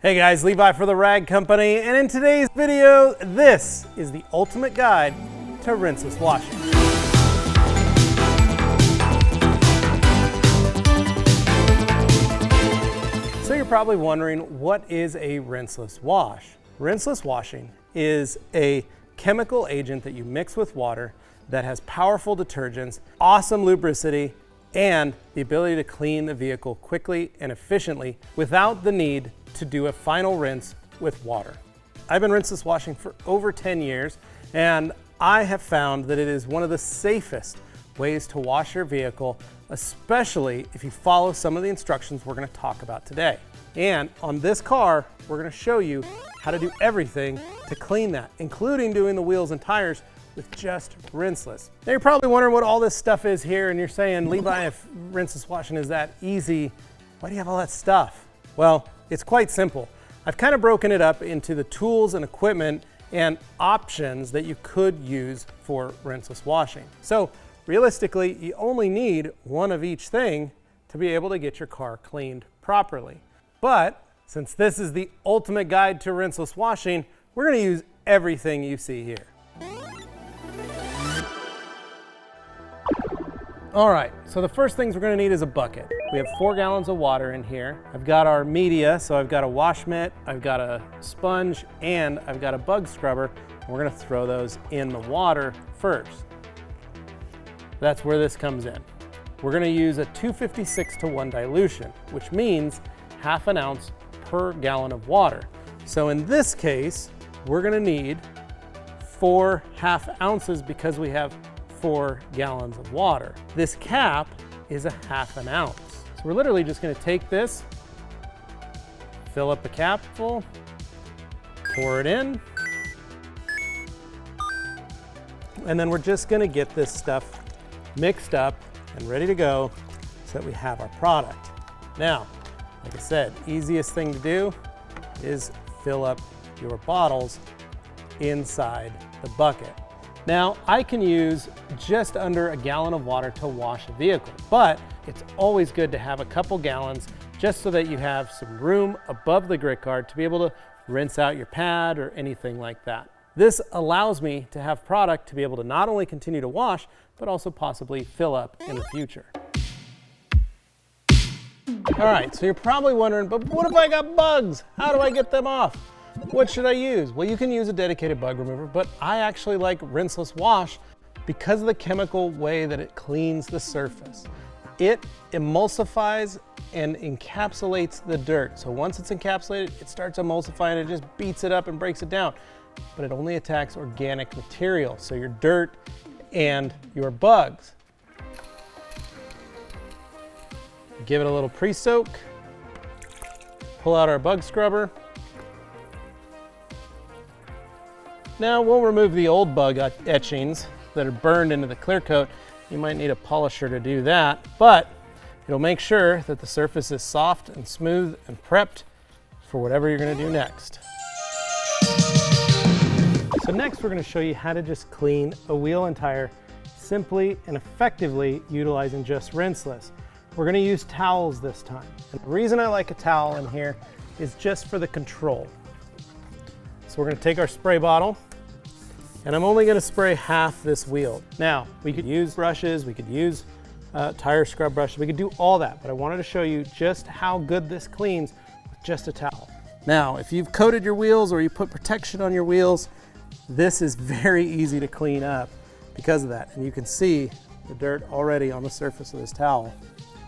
Hey guys, Levi for the Rag Company, and in today's video, this is the ultimate guide to rinseless washing. So you're probably wondering, what is a rinseless wash? Rinseless washing is a chemical agent that you mix with water that has powerful detergents, awesome lubricity, and the ability to clean the vehicle quickly and efficiently without the need to do a final rinse with water. I've been rinseless washing for over 10 years, and I have found that it is one of the safest ways to wash your vehicle, especially if you follow some of the instructions we're going to talk about today. And on this car, we're going to show you how to do everything to clean that, including doing the wheels and tires with just rinseless. Now you're probably wondering what all this stuff is here, and you're saying, Levi, if rinseless washing is that easy, why do you have all that stuff? Well, it's quite simple. I've kind of broken it up into the tools and equipment and options that you could use for rinseless washing. So realistically, you only need one of each thing to be able to get your car cleaned properly. But since this is the ultimate guide to rinseless washing, we're going to use everything you see here. All right, so the first things we're going to need is a bucket. We have 4 gallons of water in here. I've got our media, so I've got a wash mitt, I've got a sponge, and I've got a bug scrubber. And we're going to throw those in the water first. That's where this comes in. We're going to use a 256:1 dilution, which means ½ an ounce per gallon of water. So in this case, we're going to need 4 ½ ounces because we have 4 gallons of water. This cap is ½ an ounce. So we're literally just going to take this, fill up the cap full, pour it in, and then we're just going to get this stuff mixed up and ready to go so that we have our product. Now, like I said, easiest thing to do is fill up your bottles inside the bucket. Now, I can use just under a gallon of water to wash a vehicle, but it's always good to have a couple gallons just so that you have some room above the grit guard to be able to rinse out your pad or anything like that. This allows me to have product to be able to not only continue to wash, but also possibly fill up in the future. All right, so you're probably wondering, but what if I got bugs? How do I get them off? What should I use? Well, you can use a dedicated bug remover, but I actually like rinseless wash because of the chemical way that it cleans the surface. It emulsifies and encapsulates the dirt. So once it's encapsulated, it starts emulsifying, it just beats it up and breaks it down. But it only attacks organic material, so your dirt and your bugs. Give it a little pre-soak, pull out our bug scrubber. Now we'll remove the old bug etchings that are burned into the clear coat. You might need a polisher to do that, but it'll make sure that the surface is soft and smooth and prepped for whatever you're going to do next. So next we're going to show you how to just clean a wheel and tire simply and effectively utilizing just rinseless. We're going to use towels this time. And the reason I like a towel in here is just for the control. So we're going to take our spray bottle, and I'm only going to spray half this wheel. Now, we could use brushes, we could use tire scrub brushes, we could do all that, but I wanted to show you just how good this cleans with just a towel. Now, if you've coated your wheels or you put protection on your wheels, this is very easy to clean up because of that. And you can see the dirt already on the surface of this towel.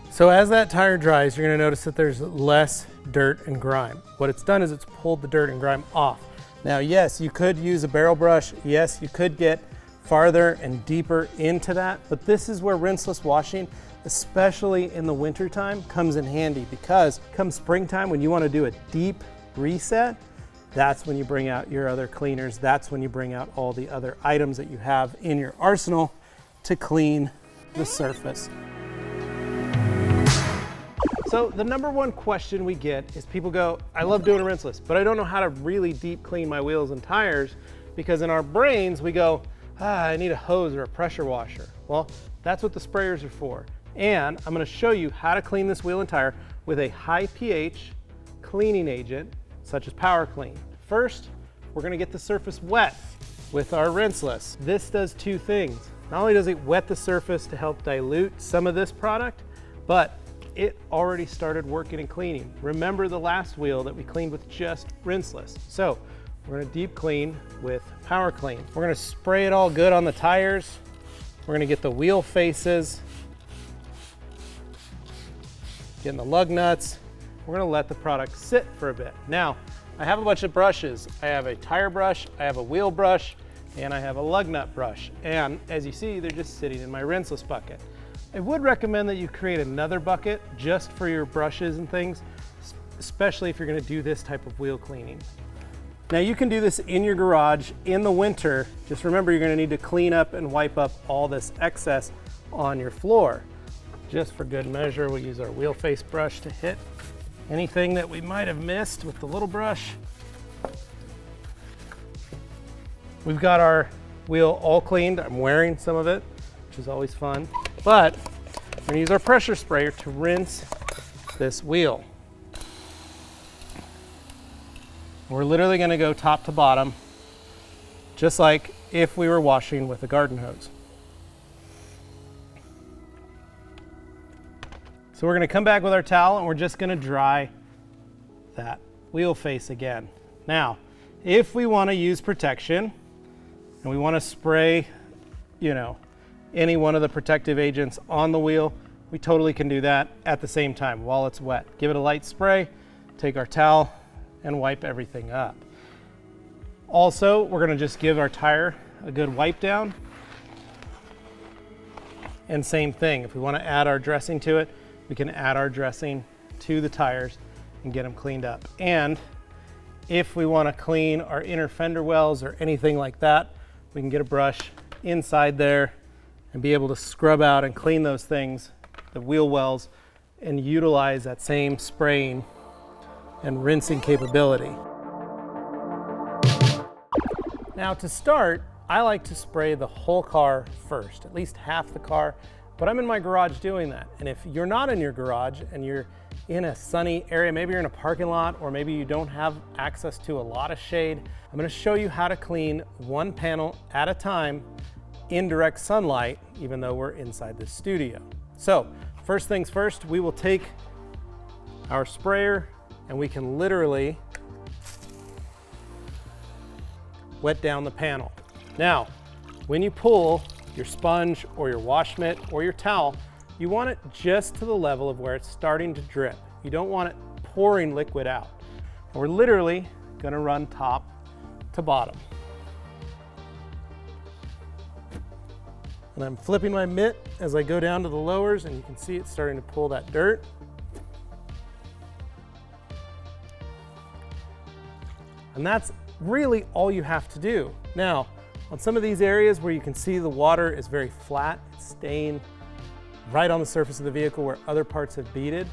So as that tire dries, you're going to notice that there's less dirt and grime. What it's done is it's pulled the dirt and grime off. Now, yes, you could use a barrel brush. Yes, you could get farther and deeper into that, but this is where rinseless washing, especially in the wintertime, comes in handy, because come springtime, when you want to do a deep reset, that's when you bring out your other cleaners. That's when you bring out all the other items that you have in your arsenal to clean the surface. So the number one question we get is people go, I love doing a rinseless, but I don't know how to really deep clean my wheels and tires, because in our brains we go, I need a hose or a pressure washer. Well, that's what the sprayers are for. And I'm going to show you how to clean this wheel and tire with a high pH cleaning agent such as Power Clean. First, we're gonna get the surface wet with our Rinseless. This does two things. Not only does it wet the surface to help dilute some of this product, but it already started working and cleaning. Remember the last wheel that we cleaned with just Rinseless. So we're gonna deep clean with Power Clean. We're gonna spray it all good on the tires. We're gonna get the wheel faces, getting the lug nuts. We're gonna let the product sit for a bit. Now, I have a bunch of brushes. I have a tire brush, I have a wheel brush, and I have a lug nut brush. And as you see, they're just sitting in my Rinseless bucket. I would recommend that you create another bucket just for your brushes and things, especially if you're gonna do this type of wheel cleaning. Now you can do this in your garage in the winter. Just remember you're gonna need to clean up and wipe up all this excess on your floor. Just for good measure, we'll use our wheel face brush to hit anything that we might have missed with the little brush. We've got our wheel all cleaned. I'm wearing some of it, which is always fun. But we're gonna use our pressure sprayer to rinse this wheel. We're literally gonna go top to bottom, just like if we were washing with a garden hose. So we're gonna come back with our towel and we're just gonna dry that wheel face again. Now, if we wanna use protection and we wanna spray, any one of the protective agents on the wheel, we totally can do that at the same time while it's wet. Give it a light spray, take our towel, and wipe everything up. Also, we're gonna just give our tire a good wipe down. And same thing, if we wanna add our dressing to it, we can add our dressing to the tires and get them cleaned up. And if we wanna clean our inner fender wells or anything like that, we can get a brush inside there and be able to scrub out and clean those things, the wheel wells, and utilize that same spraying and rinsing capability. Now to start, I like to spray the whole car first, at least half the car, but I'm in my garage doing that. And if you're not in your garage and you're in a sunny area, maybe you're in a parking lot, or maybe you don't have access to a lot of shade, I'm gonna show you how to clean one panel at a time in direct sunlight, even though we're inside the studio. So first things first, we will take our sprayer and we can literally wet down the panel. Now, when you pull your sponge or your wash mitt or your towel, you want it just to the level of where it's starting to drip. You don't want it pouring liquid out. And we're literally gonna run top to bottom. And I'm flipping my mitt as I go down to the lowers, and you can see it's starting to pull that dirt. And that's really all you have to do. Now, on some of these areas where you can see the water is very flat, it's staying right on the surface of the vehicle where other parts have beaded,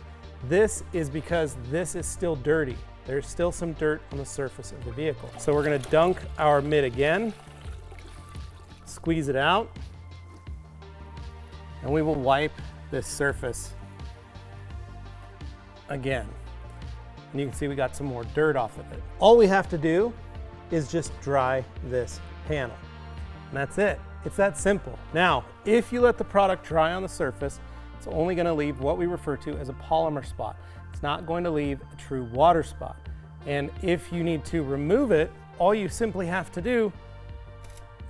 this is because this is still dirty. There's still some dirt on the surface of the vehicle. So we're gonna dunk our mitt again, squeeze it out, and we will wipe this surface again. And you can see we got some more dirt off of it. All we have to do is just dry this panel. And that's it. It's that simple. Now, if you let the product dry on the surface, it's only gonna leave what we refer to as a polymer spot. It's not going to leave a true water spot. And if you need to remove it, all you simply have to do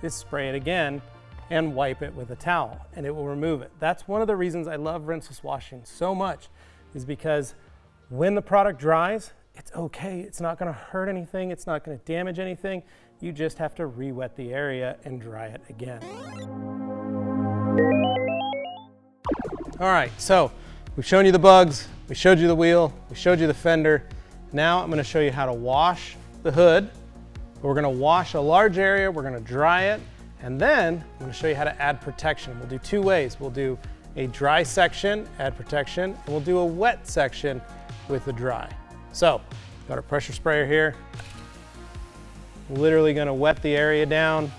is spray it again and wipe it with a towel, and it will remove it. That's one of the reasons I love rinseless washing so much, is because when the product dries, it's okay. It's not gonna hurt anything. It's not gonna damage anything. You just have to re-wet the area and dry it again. All right, so we've shown you the bugs, we showed you the wheel, we showed you the fender. Now I'm gonna show you how to wash the hood. We're gonna wash a large area, we're gonna dry it, and then I'm gonna show you how to add protection. We'll do two ways. We'll do a dry section, add protection, and we'll do a wet section with the dry. So, got our pressure sprayer here. Literally gonna wet the area down.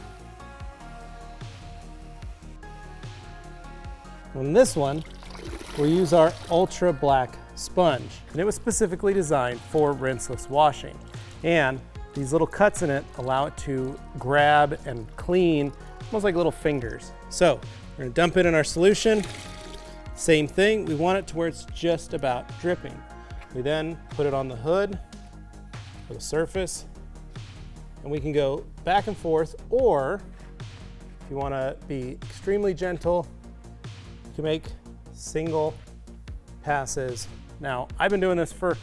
On this one, we'll use our ultra black sponge, and it was specifically designed for rinseless washing. And these little cuts in it allow it to grab and clean, almost like little fingers. So we're gonna dump it in our solution. Same thing, we want it to where it's just about dripping. We then put it on the hood or the surface, and we can go back and forth, or if you wanna be extremely gentle, you can make single passes. Now, I've been doing this for,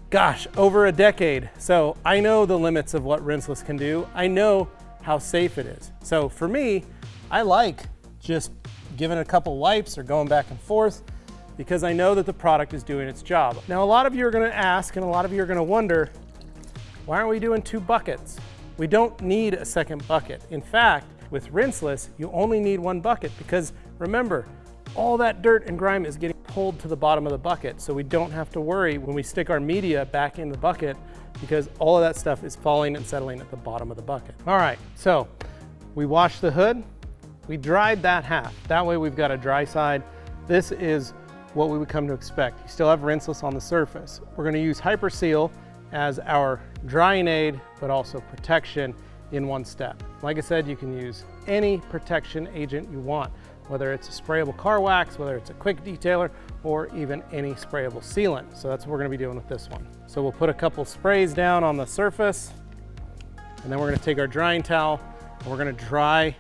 gosh, over a decade, so I know the limits of what rinseless can do. I know how safe it is. So for me, I like just giving it a couple wipes or going back and forth because I know that the product is doing its job. Now, a lot of you are gonna ask, and a lot of you are gonna wonder, why aren't we doing 2 buckets? We don't need a second bucket. In fact, with rinseless, you only need 1 bucket because remember, all that dirt and grime is getting pulled to the bottom of the bucket, so we don't have to worry when we stick our media back in the bucket because all of that stuff is falling and settling at the bottom of the bucket. All right, so we washed the hood, we dried that half. That way we've got a dry side. This is what we would come to expect. You still have rinseless on the surface. We're gonna use Hyperseal as our drying aid, but also protection in one step. Like I said, you can use any protection agent you want, whether it's a sprayable car wax, whether it's a quick detailer, or even any sprayable sealant. So that's what we're gonna be doing with this one. So we'll put a couple sprays down on the surface, and then we're gonna take our drying towel, and we're gonna dry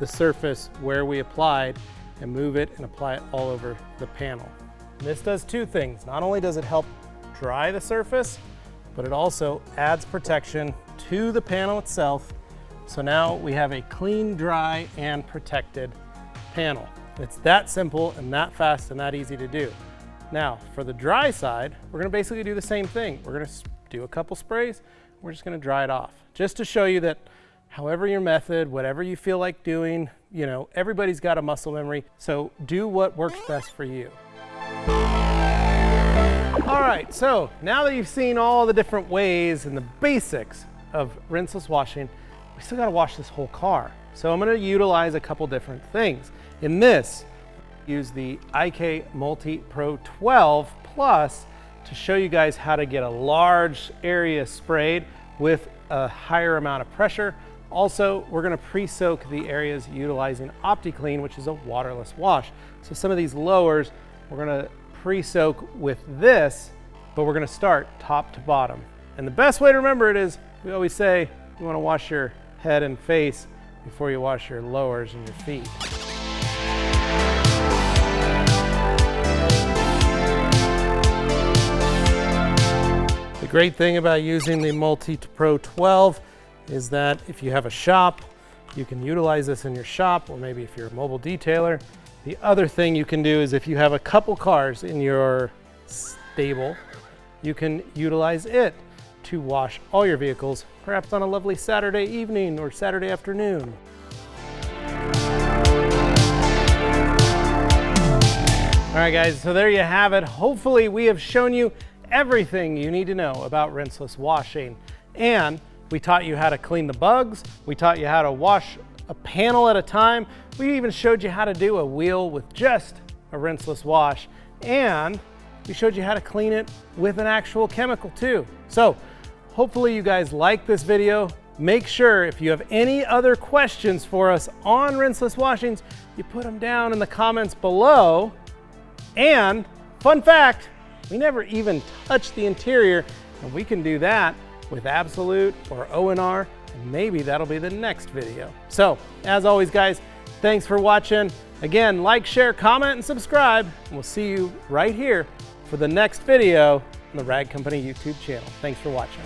the surface where we applied and move it and apply it all over the panel. And this does 2 things. Not only does it help dry the surface, but it also adds protection to the panel itself. So now we have a clean, dry, and protected panel. It's that simple and that fast and that easy to do. Now, for the dry side, we're gonna basically do the same thing. We're gonna do a couple sprays, we're just gonna dry it off. Just to show you that however your method, whatever you feel like doing, you know, everybody's got a muscle memory, so do what works best for you. All right, so now that you've seen all the different ways and the basics of rinseless washing, we still gotta wash this whole car. So I'm gonna utilize a couple different things. In this, use the IK Multi Pro 12 Plus to show you guys how to get a large area sprayed with a higher amount of pressure. Also, we're gonna pre-soak the areas utilizing OptiClean, which is a waterless wash. So some of these lowers, we're gonna pre-soak with this, but we're gonna start top to bottom. And the best way to remember it is, we always say, you wanna wash your head and face before you wash your lowers and your feet. The great thing about using the Multi Pro 12 is that if you have a shop, you can utilize this in your shop, or maybe if you're a mobile detailer. The other thing you can do is if you have a couple cars in your stable, you can utilize it to wash all your vehicles, perhaps on a lovely Saturday evening or Saturday afternoon. All right guys, so there you have it. Hopefully we have shown you everything you need to know about rinseless washing. And we taught you how to clean the bugs. We taught you how to wash a panel at a time. We even showed you how to do a wheel with just a rinseless wash. And we showed you how to clean it with an actual chemical too. So hopefully you guys like this video. Make sure if you have any other questions for us on rinseless washings, you put them down in the comments below. And fun fact, we never even touched the interior, and we can do that with Absolute or ONR, and maybe that'll be the next video. So, as always guys, thanks for watching. Again, like, share, comment, and subscribe, and we'll see you right here for the next video on the Rag Company YouTube channel. Thanks for watching.